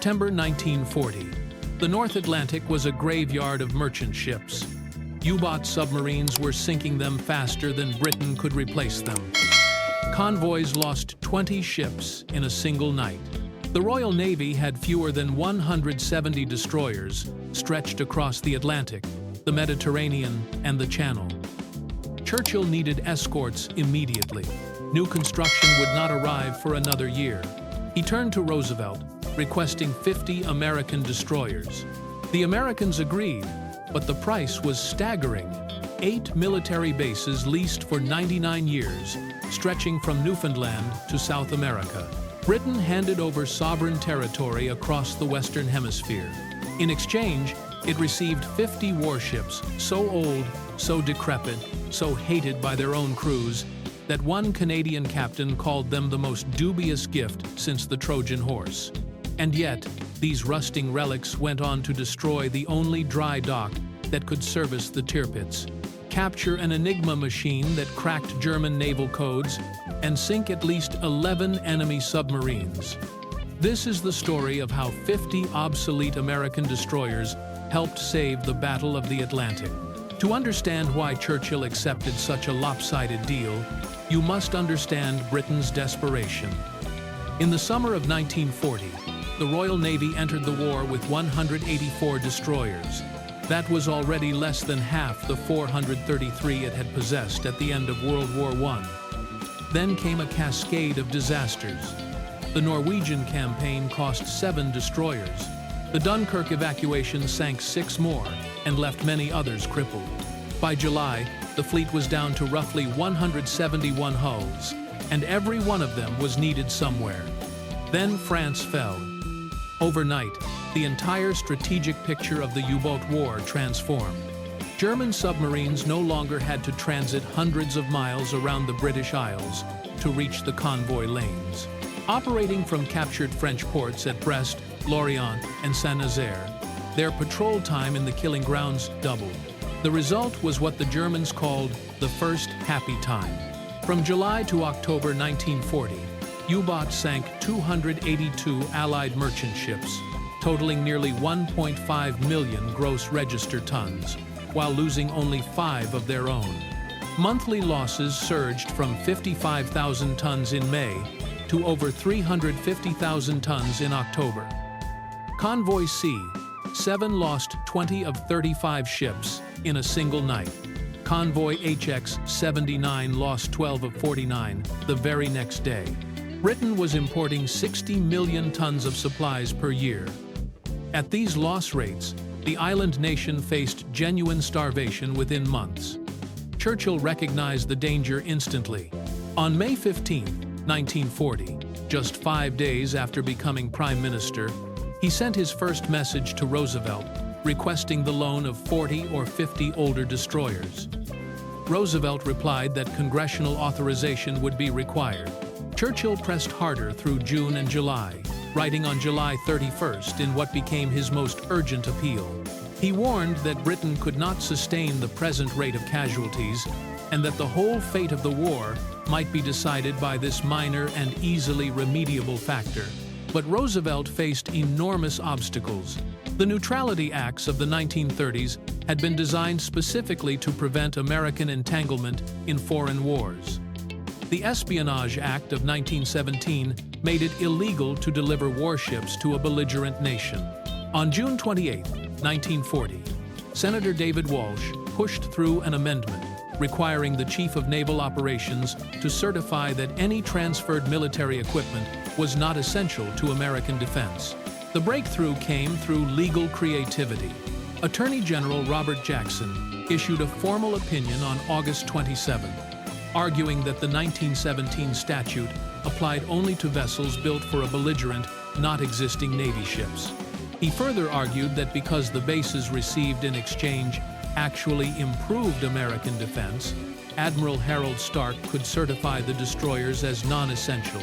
September 1940. The North Atlantic was a graveyard of merchant ships. U-boat submarines were sinking them faster than Britain could replace them. Convoys lost 20 ships in a single night. The Royal Navy had fewer than 170 destroyers stretched across the Atlantic, the Mediterranean, and the Channel. Churchill needed escorts immediately. New construction would not arrive for another year. He turned to Roosevelt, requesting 50 American destroyers. The Americans agreed, but the price was staggering. 8 military bases leased for 99 years, stretching from Newfoundland to South America. Britain handed over sovereign territory across the Western Hemisphere. In exchange, it received 50 warships, so old, so decrepit, so hated by their own crews, that one Canadian captain called them the most dubious gift since the Trojan horse. And yet, these rusting relics went on to destroy the only dry dock that could service the Tirpitz, capture an Enigma machine that cracked German naval codes, and sink at least 11 enemy submarines. This is the story of how 50 obsolete American destroyers helped save the Battle of the Atlantic. To understand why Churchill accepted such a lopsided deal, you must understand Britain's desperation. In the summer of 1940, the Royal Navy entered the war with 184 destroyers. That was already less than half the 433 it had possessed at the end of World War I. Then came a cascade of disasters. The Norwegian campaign cost 7 destroyers. The Dunkirk evacuation sank 6 more and left many others crippled. By July, the fleet was down to roughly 171 hulls, and every one of them was needed somewhere. Then France fell. Overnight, the entire strategic picture of the U-boat war transformed. German submarines no longer had to transit hundreds of miles around the British Isles to reach the convoy lanes. Operating from captured French ports at Brest, Lorient, and Saint-Nazaire, their patrol time in the killing grounds doubled. The result was what the Germans called the first happy time. From July to October 1940, U-boats sank 282 Allied merchant ships, totaling nearly 1.5 million gross register tons, while losing only 5 of their own. Monthly losses surged from 55,000 tons in May to over 350,000 tons in October. Convoy C, 7 lost 20 of 35 ships in a single night. Convoy HX-79 lost 12 of 49 the very next day. Britain was importing 60 million tons of supplies per year. At these loss rates, the island nation faced genuine starvation within months. Churchill recognized the danger instantly. On May 15, 1940, just 5 days after becoming Prime Minister, he sent his first message to Roosevelt, requesting the loan of 40 or 50 older destroyers. Roosevelt replied that congressional authorization would be required. Churchill pressed harder through June and July, writing on July 31st in what became his most urgent appeal. He warned that Britain could not sustain the present rate of casualties and that the whole fate of the war might be decided by this minor and easily remediable factor. But Roosevelt faced enormous obstacles. The Neutrality Acts of the 1930s had been designed specifically to prevent American entanglement in foreign wars. The Espionage Act of 1917 made it illegal to deliver warships to a belligerent nation. On June 28, 1940, Senator David Walsh pushed through an amendment requiring the Chief of Naval Operations to certify that any transferred military equipment was not essential to American defense. The breakthrough came through legal creativity. Attorney General Robert Jackson issued a formal opinion on August 27, arguing that the 1917 statute applied only to vessels built for a belligerent, not existing Navy ships. He further argued that because the bases received in exchange actually improved American defense, Admiral Harold Stark could certify the destroyers as non-essential.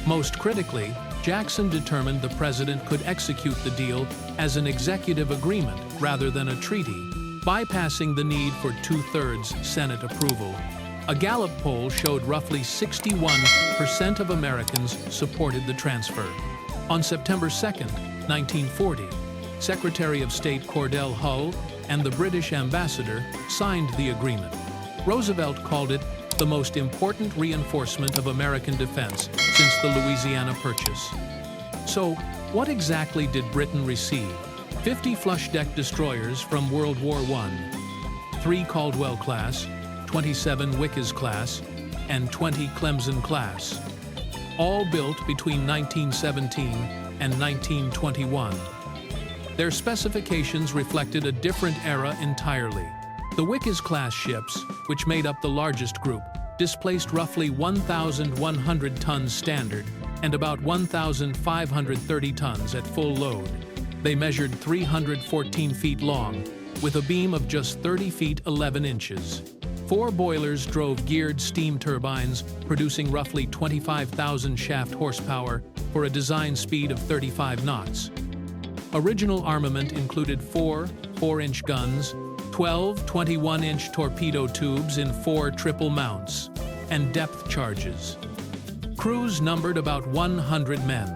Most critically, Jackson determined the president could execute the deal as an executive agreement rather than a treaty, bypassing the need for 2/3 Senate approval. A Gallup poll showed roughly 61% of Americans supported the transfer. On September 2, 1940, Secretary of State Cordell Hull and the British ambassador signed the agreement. Roosevelt called it the most important reinforcement of American defense since the Louisiana Purchase. So, what exactly did Britain receive? 50 flush-deck destroyers from World War I, 3 Caldwell-class, 27 Wickes-class, and 20 Clemson-class, all built between 1917 and 1921. Their specifications reflected a different era entirely. The Wickes-class ships, which made up the largest group, displaced roughly 1,100 tons standard and about 1,530 tons at full load. They measured 314 feet long, with a beam of just 30 feet 11 inches. 4 boilers drove geared steam turbines, producing roughly 25,000 shaft horsepower for a design speed of 35 knots. Original armament included 4 4-inch guns, 12 21-inch torpedo tubes in 4 triple mounts, and depth charges. Crews numbered about 100 men.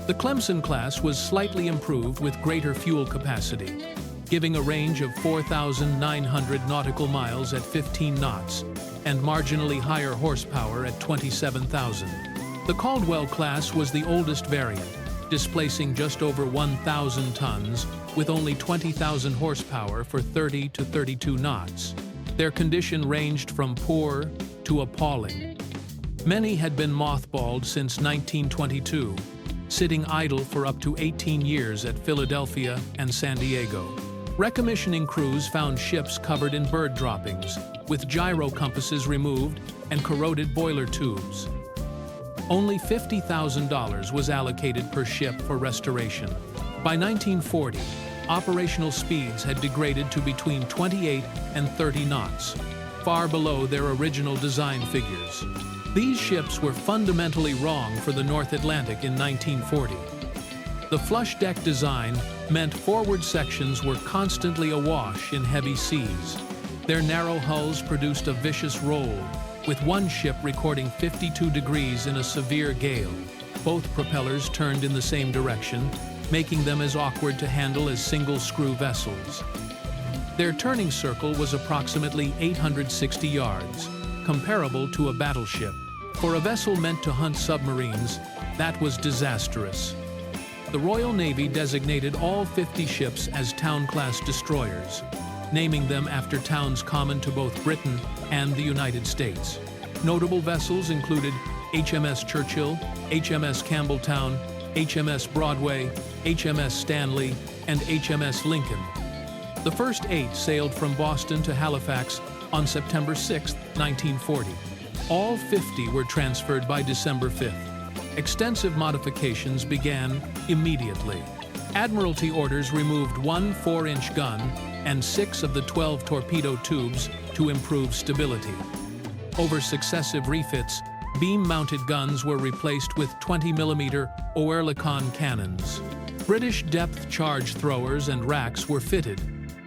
The Clemson class was slightly improved with greater fuel capacity, giving a range of 4,900 nautical miles at 15 knots and marginally higher horsepower at 27,000. The Caldwell class was the oldest variant, displacing just over 1,000 tons with only 20,000 horsepower for 30 to 32 knots. Their condition ranged from poor to appalling. Many had been mothballed since 1922, sitting idle for up to 18 years at Philadelphia and San Diego. Recommissioning crews found ships covered in bird droppings, with gyro compasses removed and corroded boiler tubes. Only $50,000 was allocated per ship for restoration. By 1940, operational speeds had degraded to between 28 and 30 knots, far below their original design figures. These ships were fundamentally wrong for the North Atlantic in 1940. The flush deck design meant forward sections were constantly awash in heavy seas. Their narrow hulls produced a vicious roll, with one ship recording 52 degrees in a severe gale. Both propellers turned in the same direction, making them as awkward to handle as single-screw vessels. Their turning circle was approximately 860 yards, comparable to a battleship. For a vessel meant to hunt submarines, that was disastrous. The Royal Navy designated all 50 ships as Town-class destroyers, naming them after towns common to both Britain and the United States. Notable vessels included HMS Churchill, HMS Campbelltown, HMS Broadway, HMS Stanley, and HMS Lincoln. The first 8 sailed from Boston to Halifax on September 6, 1940. All 50 were transferred by December 5th. Extensive modifications began immediately. Admiralty orders removed 1 4-inch gun and 6 of the 12 torpedo tubes to improve stability. Over successive refits, beam-mounted guns were replaced with 20mm Oerlikon cannons. British depth charge throwers and racks were fitted,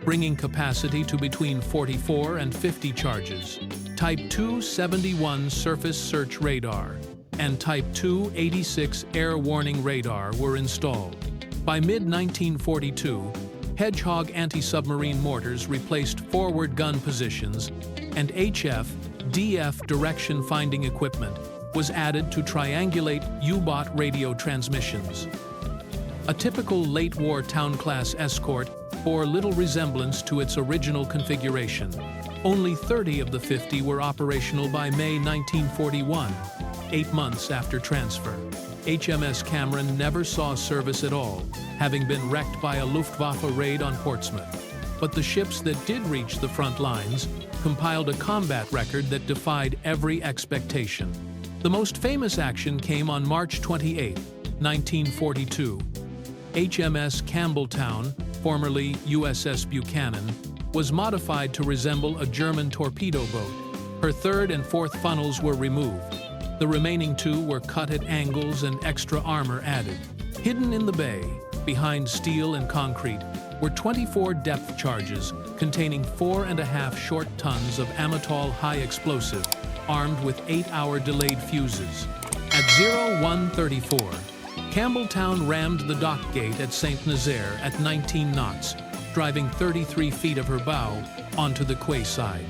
bringing capacity to between 44 and 50 charges. Type 271 surface search radar and Type 286 air warning radar were installed. By mid-1942, Hedgehog anti-submarine mortars replaced forward gun positions, and HF, DF direction-finding equipment was added to triangulate U-boat radio transmissions. A typical late-war Town-class escort bore little resemblance to its original configuration. Only 30 of the 50 were operational by May 1941, 8 months after transfer. HMS Cameron never saw service at all, having been wrecked by a Luftwaffe raid on Portsmouth. But the ships that did reach the front lines compiled a combat record that defied every expectation. The most famous action came on March 28, 1942. HMS Campbelltown, formerly USS Buchanan, was modified to resemble a German torpedo boat. Her third and fourth funnels were removed. The remaining 2 were cut at angles and extra armor added. Hidden in the bay, behind steel and concrete, were 24 depth charges containing 4.5 short tons of Amatol high explosive, armed with 8-hour delayed fuses. At 0134, Campbelltown rammed the dock gate at St. Nazaire at 19 knots, driving 33 feet of her bow onto the quay side.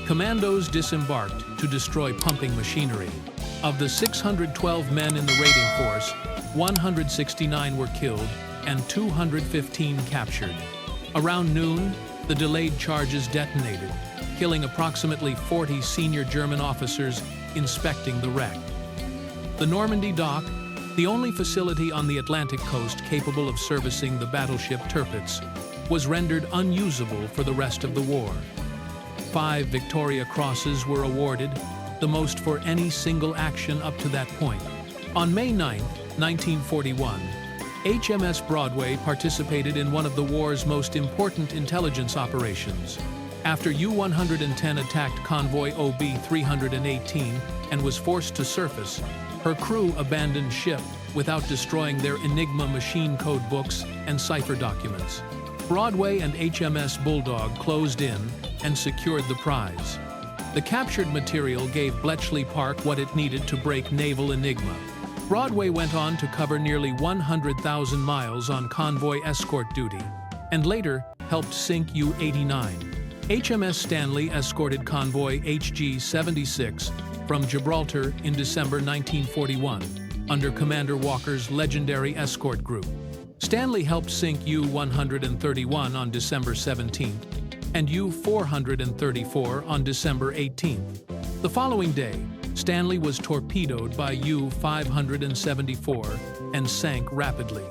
Commandos disembarked to destroy pumping machinery. Of the 612 men in the raiding force, 169 were killed and 215 captured. Around noon, the delayed charges detonated, killing approximately 40 senior German officers inspecting the wreck. The Normandy dock, the only facility on the Atlantic coast capable of servicing the battleship Tirpitz, was rendered unusable for the rest of the war. 5 Victoria Crosses were awarded, the most for any single action up to that point. On May 9, 1941, HMS Broadway participated in one of the war's most important intelligence operations. After U-110 attacked convoy OB-318 and was forced to surface, her crew abandoned ship without destroying their Enigma machine code books and cipher documents. Broadway and HMS Bulldog closed in and secured the prize. The captured material gave Bletchley Park what it needed to break naval Enigma. Broadway went on to cover nearly 100,000 miles on convoy escort duty, and later helped sink U-89. HMS Stanley escorted convoy HG-76 from Gibraltar in December 1941, under Commander Walker's legendary escort group. Stanley helped sink U-131 on December 17th, and U-434 on December 18th. The following day, Stanley was torpedoed by U-574 and sank rapidly.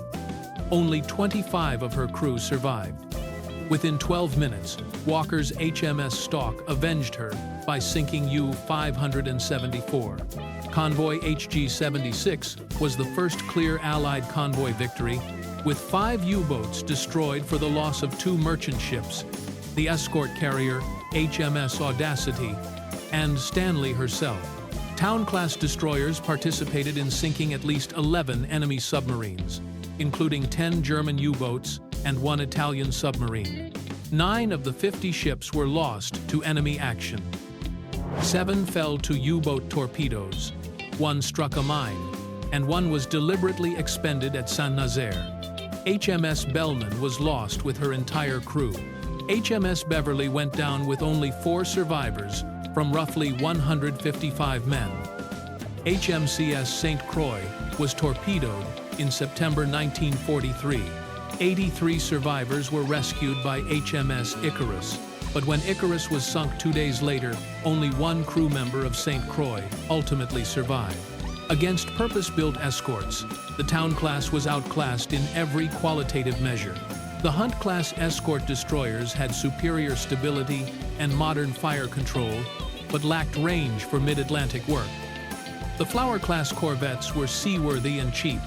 Only 25 of her crew survived. Within 12 minutes, Walker's HMS Stalk avenged her by sinking U-574. Convoy HG-76 was the first clear Allied convoy victory, with 5 U-boats destroyed for the loss of 2 merchant ships, the escort carrier HMS Audacity, and Stanley herself. Town-class destroyers participated in sinking at least 11 enemy submarines, including 10 German U-boats and 1 Italian submarine. 9 of the 50 ships were lost to enemy action. 7 fell to U-boat torpedoes, 1 struck a mine, and 1 was deliberately expended at Saint-Nazaire. HMS Bellman was lost with her entire crew. HMS Beverly went down with only 4 survivors from roughly 155 men. HMCS St. Croix was torpedoed in September 1943. 83 survivors were rescued by HMS Icarus, but when Icarus was sunk 2 days later, only 1 crew member of St. Croix ultimately survived. Against purpose-built escorts, the Town class was outclassed in every qualitative measure. The Hunt-class escort destroyers had superior stability and modern fire control, but lacked range for mid-Atlantic work. The Flower-class corvettes were seaworthy and cheap,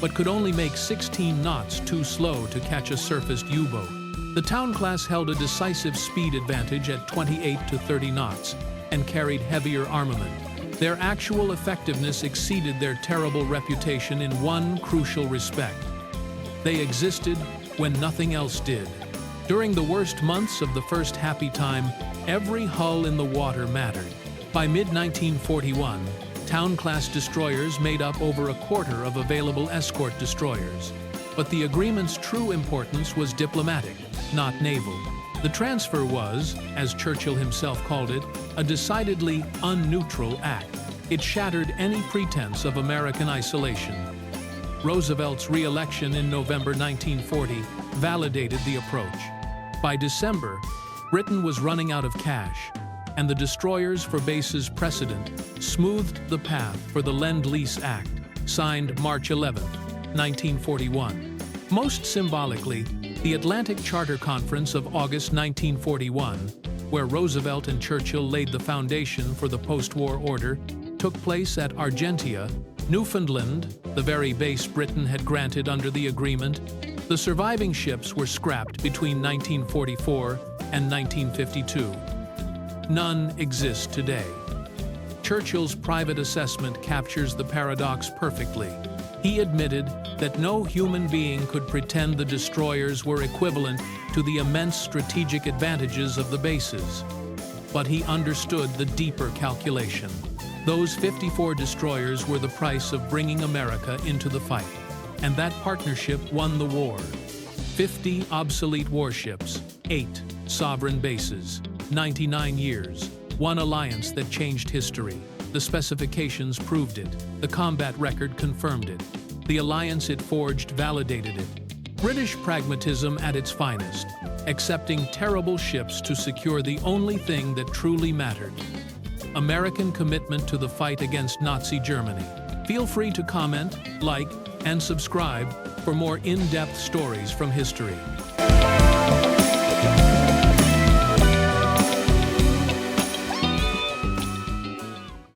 but could only make 16 knots too slow to catch a surfaced U-boat. The Town class held a decisive speed advantage at 28 to 30 knots and carried heavier armament. Their actual effectiveness exceeded their terrible reputation in one crucial respect. They existed when nothing else did. During the worst months of the first happy time, every hull in the water mattered. By mid-1941, Town-class destroyers made up over a quarter of available escort destroyers. But the agreement's true importance was diplomatic, not naval. The transfer was, as Churchill himself called it, a decidedly unneutral act. It shattered any pretense of American isolation. Roosevelt's re-election in November 1940 validated the approach. By December, Britain was running out of cash, and the destroyers for bases precedent smoothed the path for the Lend-Lease Act, signed March 11, 1941. Most symbolically, the Atlantic Charter Conference of August 1941, where Roosevelt and Churchill laid the foundation for the post-war order, took place at Argentia, Newfoundland, the very base Britain had granted under the agreement. The surviving ships were scrapped between 1944 and 1952. None exist today. Churchill's private assessment captures the paradox perfectly. He admitted that no human being could pretend the destroyers were equivalent to the immense strategic advantages of the bases. But he understood the deeper calculation. Those 54 destroyers were the price of bringing America into the fight, and that partnership won the war. 50 obsolete warships, 8 sovereign bases, 99 years, one alliance that changed history. The specifications proved it, the combat record confirmed it, the alliance it forged validated it. British pragmatism at its finest, accepting terrible ships to secure the only thing that truly mattered. American commitment to the fight against Nazi Germany. Feel free to comment, like, and subscribe for more in-depth stories from history.